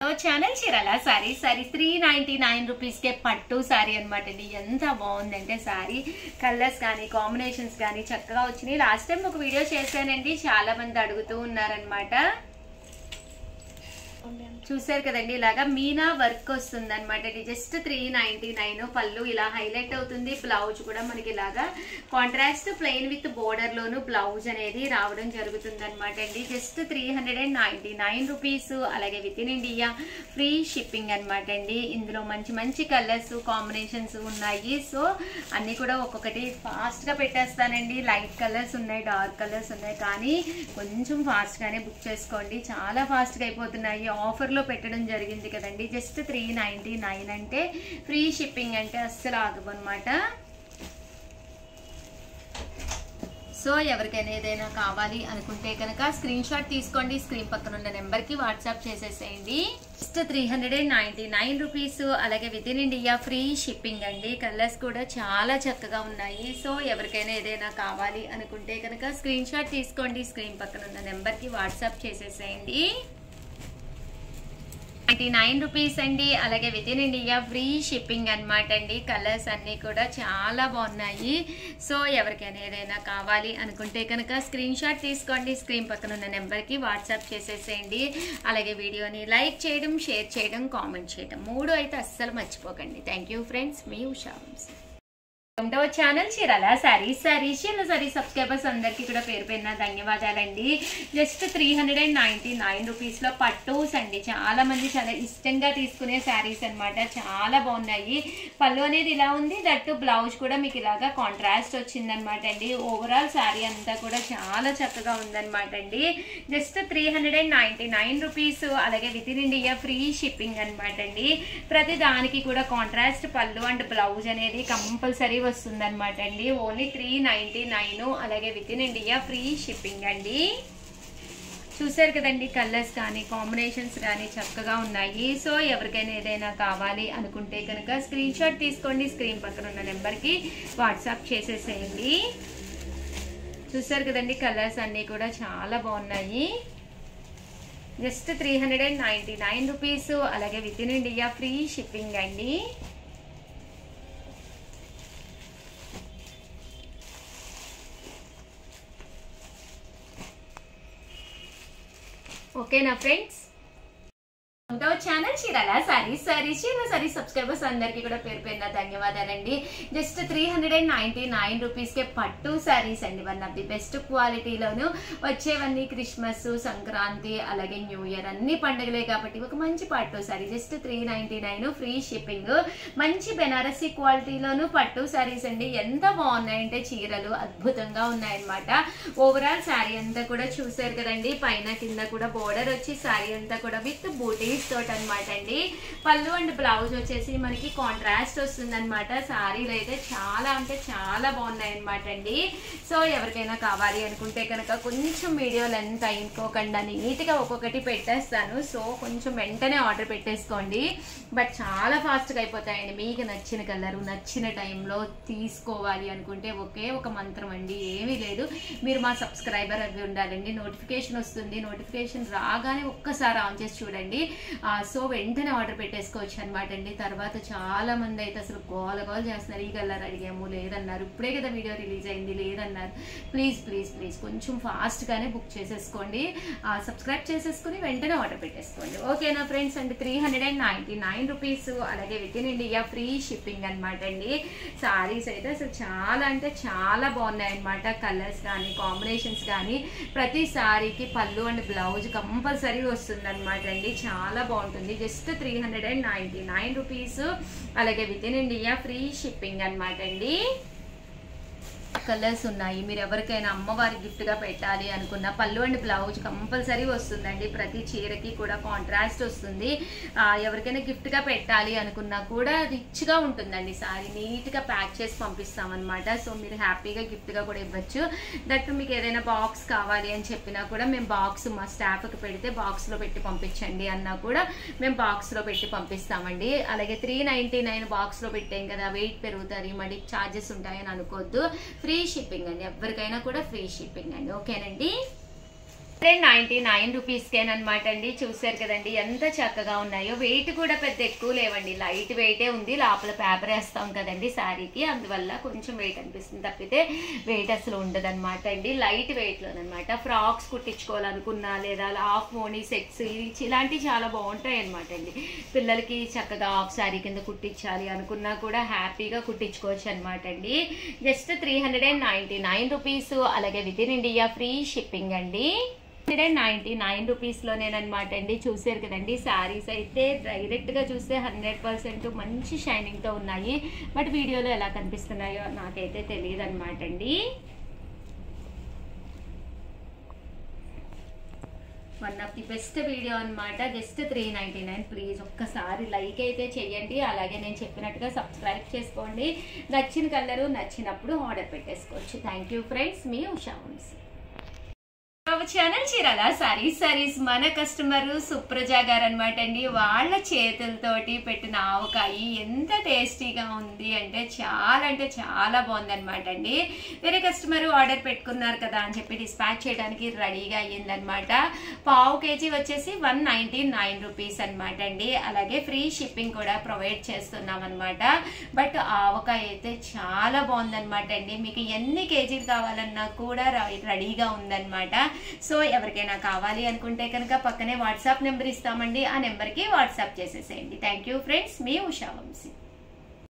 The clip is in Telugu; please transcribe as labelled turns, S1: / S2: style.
S1: ఛానల్ చీరాల సారీ 399 రూపీస్ కే పట్టు సారీ అన్నమాట అండి. ఎంత బాగుందంటే సారీ కలర్స్ కానీ కాంబినేషన్స్ కానీ చక్కగా వచ్చినాయి. లాస్ట్ టైం ఒక వీడియో చేశానండి, చాలా మంది అడుగుతూ ఉన్నారనమాట. చూసారు కదండి, ఇలాగా మీనా వర్క్ వస్తుంది అనమాట. ఇది జస్ట్ 399. పళ్ళు ఇలా హైలైట్ అవుతుంది. బ్లౌజ్ కూడా మనకి ఇలాగా కాంట్రాస్ట్ ప్లెయిన్ విత్ బోర్డర్ లోను బ్లౌజ్ అనేది రావడం జరుగుతుంది అనమాట అండి. Just 399 rupees. అలాగే within India free shipping అనమాట అండి. ఇందులో మంచి మంచి కలర్స్ కాంబినేషన్స్ ఉన్నాయి. సో అన్ని కూడా ఒక్కొక్కటి ఫాస్ట్ గా పెట్టేస్తానండి. లైట్ కలర్స్ ఉన్నాయి, డార్క్ కలర్స్ ఉన్నాయి, కానీ కొంచెం ఫాస్ట్ గానే బుక్ చేసుకోండి. చాలా ఫాస్ట్ గా అయిపోతున్నాయి. ఆఫర్ లో పెట్టడం జరిగింది కదండి. జస్ట్ 399 అంటే ఫ్రీ షిప్పింగ్ అంటే అస్సలు ఆగవు అనమాట. సో ఎవరికైనా ఏదైనా కావాలి అనుకుంటే కనుక స్క్రీన్ షాట్ తీసుకోండి. స్క్రీన్ పక్కన ఉన్న నెంబర్ కి వాట్సాప్ చేసేసేయండి. Just 399 rupees. అలాగే within India free shipping అండి. కలర్స్ కూడా చాలా చక్కగా ఉన్నాయి. సో ఎవరికైనా ఏదైనా కావాలి అనుకుంటే కనుక స్క్రీన్ షాట్ తీసుకోండి. స్క్రీన్ పక్కన ఉన్న నెంబర్ కి వాట్సాప్ చేసేసేయండి. 99 రూపీస్ అండి. అలాగే within India free shipping అనమాట అండి. కలర్స్ అన్ని కూడా చాలా బాగున్నాయి. సో ఎవరికైనా ఏదైనా కావాలి అనుకుంటే కనుక స్క్రీన్ షాట్ తీసుకోండి. స్క్రీన్ పక్కన ఉన్న నెంబర్కి వాట్సాప్ చేసేసేయండి. అలాగే వీడియోని లైక్ చేయడం, షేర్ చేయడం, కామెంట్ చేయడం 3 అయితే అస్సలు మర్చిపోకండి. థ్యాంక్ యూ ఫ్రెండ్స్, మీ Usha Vamsi. Channel Chirala sorry subscribers అందరికి కూడా పేరు పేరున ధన్యవాదాలండి. జస్ట్ 399 రూపీస్ లో పట్టూస్ అండి. చాలా మంది చాలా ఇష్టంగా తీసుకునే శారీస్ అనమాట. చాలా బాగున్నాయి. పళ్ళు అనేది ఇలా ఉంది, దట్టు బ్లౌజ్ కూడా మీకు ఇలాగా కాంట్రాస్ట్ వచ్చిందనమాట అండి. ఓవరాల్ శారీ అంతా కూడా చాలా చక్కగా ఉందనమాట అండి. Just 399 rupees. అలాగే within India free shipping అనమాట అండి. ప్రతి దానికి కూడా కాంట్రాస్ట్ పళ్ళు అండ్ బ్లౌజ్ అనేది కంపల్సరీ వస్తుంది అనమాట అండి. ఓన్లీ 399. అలాగే within India free shipping అండి. చూసారు కదండి, కలర్స్ కానీ కాంబినేషన్స్ కానీ చక్కగా ఉన్నాయి. సో ఎవరికైనా ఏదైనా కావాలి అనుకుంటే కనుక స్క్రీన్ షాట్ తీసుకోండి. స్క్రీన్ పక్కన ఉన్న నెంబర్కి వాట్సాప్ చేసేసేయండి. చూసారు కదండి, కలర్స్ అన్నీ కూడా చాలా బాగున్నాయి. Just 399 rupees. అలాగే within India free shipping అండి. ఓకేనా friends? Channel Chirala sorry subscribers అందరికి కూడా పేరు పేరున ధన్యవాదాలండి. జస్ట్ 399 రూపీస్ కే పట్టు శారీస్ అండి. వన్ ఆఫ్ ది బెస్ట్ క్వాలిటీలోను వచ్చేవన్నీ క్రిస్మస్, సంక్రాంతి, అలాగే న్యూ ఇయర్ అన్ని పండుగలే కాబట్టి ఒక మంచి పట్టు శారీ. Just 399 free shipping. మంచి బెనారసీ క్వాలిటీలోను పట్టు శారీస్ అండి. ఎంత బాగున్నాయంటే చీరలు అద్భుతంగా ఉన్నాయన్నమాట. ఓవరాల్ శారీ అంతా కూడా చూసారు కదండి, పైన కింద కూడా బోర్డర్ వచ్చి శారీ అంతా కూడా విత్ బూటీస్ తోటి అనమాట అండి. పళ్ళు అండ్ బ్లౌజ్ వచ్చేసి మనకి కాంట్రాస్ట్ వస్తుంది అనమాట. శారీలు అయితే చాలా అంటే చాలా బాగున్నాయి అనమాట అండి. సో ఎవరికైనా కావాలి అనుకుంటే కనుక కొంచెం వీడియో లెంత్ అయిపోకుండా నీట్గా ఒక్కొక్కటి పెట్టేస్తాను. సో కొంచెం వెంటనే ఆర్డర్ పెట్టేసుకోండి. బట్ చాలా ఫాస్ట్గా అయిపోతాయండి. మీకు నచ్చిన కలరు నచ్చిన టైంలో తీసుకోవాలి అనుకుంటే ఒకే ఒక మంత్రం అండి, ఏమీ లేదు. మీరు మా సబ్స్క్రైబర్ అవి ఉండాలండి. నోటిఫికేషన్ వస్తుంది, నోటిఫికేషన్ రాగానే ఒక్కసారి ఆన్ చేసి చూడండి. సో వెంటనే ఆర్డర్ పెట్టేసుకోవచ్చు అనమాట అండి. తర్వాత చాలా మంది అయితే అసలు గోల చేస్తున్నారు. ఈ కలర్ అడిగాము లేదన్నారు, ఇప్పుడే కదా వీడియో రిలీజ్ అయింది లేదన్నారు. ప్లీజ్ కొంచెం ఫాస్ట్గానే బుక్ చేసేసుకోండి. సబ్స్క్రైబ్ చేసేసుకుని వెంటనే ఆర్డర్ పెట్టేసుకోండి. ఓకేనా ఫ్రెండ్స్? అండి 399 రూపీస్. అలాగే within India free shipping అనమాట అండి. సారీస్ అయితే అసలు చాలా అంటే చాలా బాగున్నాయి అనమాట. కలర్స్ కానీ కాంబినేషన్స్ కానీ ప్రతి సారీకి పళ్ళు అండ్ బ్లౌజ్ కంపల్సరీ వస్తుంది అనమాట అండి. చాలా బాగుంటుంది. Just 399 rupees. అలాగే within India free shipping అనమాట అండి. కలర్స్ ఉన్నాయి. మీరు ఎవరికైనా అమ్మవారి గిఫ్ట్ గా పెట్టాలి అనుకున్న పళ్ళు అండ్ బ్లౌజ్ కంపల్సరీ వస్తుందండి. ప్రతి చీరకి కూడా కాంట్రాస్ట్ వస్తుంది. ఎవరికైనా గిఫ్ట్ గా పెట్టాలి అనుకున్నా కూడా రిచ్ గా ఉంటుందండి. సారీ నీట్ గా ప్యాక్ చేసి పంపిస్తాం అనమాట. సో మీరు హ్యాపీగా గిఫ్ట్ గా కూడా ఇవ్వచ్చు. దట్టు మీకు ఏదైనా బాక్స్ కావాలి అని చెప్పినా కూడా మేము బాక్స్ మా స్టాఫ్ కి పెడితే బాక్స్ లో పెట్టి పంపించండి అన్నా కూడా మేము బాక్స్ లో పెట్టి పంపిస్తామండి. అలాగే 399 బాక్స్ లో పెట్టాం కదా, వెయిట్ పెరుగుతుంది, మళ్ళీ ఛార్జెస్ ఉంటాయని అనుకోవద్దు. ఫ్రీ షిప్పింగ్ అండి. ఎవరికైనా కూడా ఫ్రీ షిప్పింగ్ అండి. ఓకేనండి? 99 రూపీస్కేనమాట అండి. చూసారు కదండి ఎంత చక్కగా ఉన్నాయో. వెయిట్ కూడా పెద్ద ఎక్కువ లేవండి, లైట్ వెయిటే ఉంది. లోపల పేపర్ వేస్తాం కదండి శారీకి, అందువల్ల కొంచెం వెయిట్ అనిపిస్తుంది తప్పితే వెయిట్ అసలు ఉండదన్నమాట అండి. లైట్ వెయిట్లోనమాట. ఫ్రాక్స్ కుట్టించుకోవాలనుకున్నా లేదా హాఫ్ మోనీ సెట్స్ ఇలాంటివి చాలా బాగుంటాయి అనమాట అండి. పిల్లలకి చక్కగా హాఫ్ శారీ కింద కుట్టించాలి అనుకున్నా కూడా హ్యాపీగా కుట్టించుకోవచ్చు అనమాట అండి. Just 399 rupees. అలాగే within India free shipping అండి. 199 రూపీస్లోనేనమాట అండి. చూసారు కదండి శారీస్ అయితే డైరెక్ట్గా చూస్తే 100% మంచి షైనింగ్తో ఉన్నాయి. బట్ వీడియోలో ఎలా కనిపిస్తున్నాయో నాకైతే తెలియదు అనమాట అండి. One of the best video అనమాట. జస్ట్ 399. ప్లీజ్ ఒక్కసారి లైక్ అయితే చెయ్యండి. అలాగే నేను చెప్పినట్టుగా సబ్స్క్రైబ్ చేసుకోండి. నచ్చిన కలరు నచ్చినప్పుడు ఆర్డర్ పెట్టేసుకోవచ్చు. థ్యాంక్ యూ ఫ్రెండ్స్, మీ ఉషా వంశీ. ఛానల్ చీరాల సారీస్ మన కస్టమర్ సుప్రజ గారు అనమాట అండి. వాళ్ళ చేతులతోటి పెట్టిన ఆవకాయ ఎంత టేస్టీగా ఉంది అంటే చాలా బాగుంది అనమాట అండి. వేరే కస్టమర్ ఆర్డర్ పెట్టుకున్నారు కదా అని చెప్పి డిస్పాచ్ చేయడానికి రెడీగా అయ్యిందనమాట. పావు కేజీ వచ్చేసి 199 రూపీస్ అనమాట అండి. అలాగే ఫ్రీ షిప్పింగ్ కూడా ప్రొవైడ్ చేస్తున్నాం అనమాట. బట్ ఆవకాయ అయితే చాలా బాగుందనమాట అండి. మీకు ఎన్ని కేజీలు కావాలన్నా కూడా రెడీగా ఉందన్నమాట. సో ఎవరికైనా కావాలి అనుకుంటే కనుక పక్కనే వాట్సాప్ నెంబర్ ఇస్తామండి. ఆ నెంబర్కి వాట్సాప్ చేసేసేయండి. థ్యాంక్ యూ ఫ్రెండ్స్, మీ ఉషా వంశీ.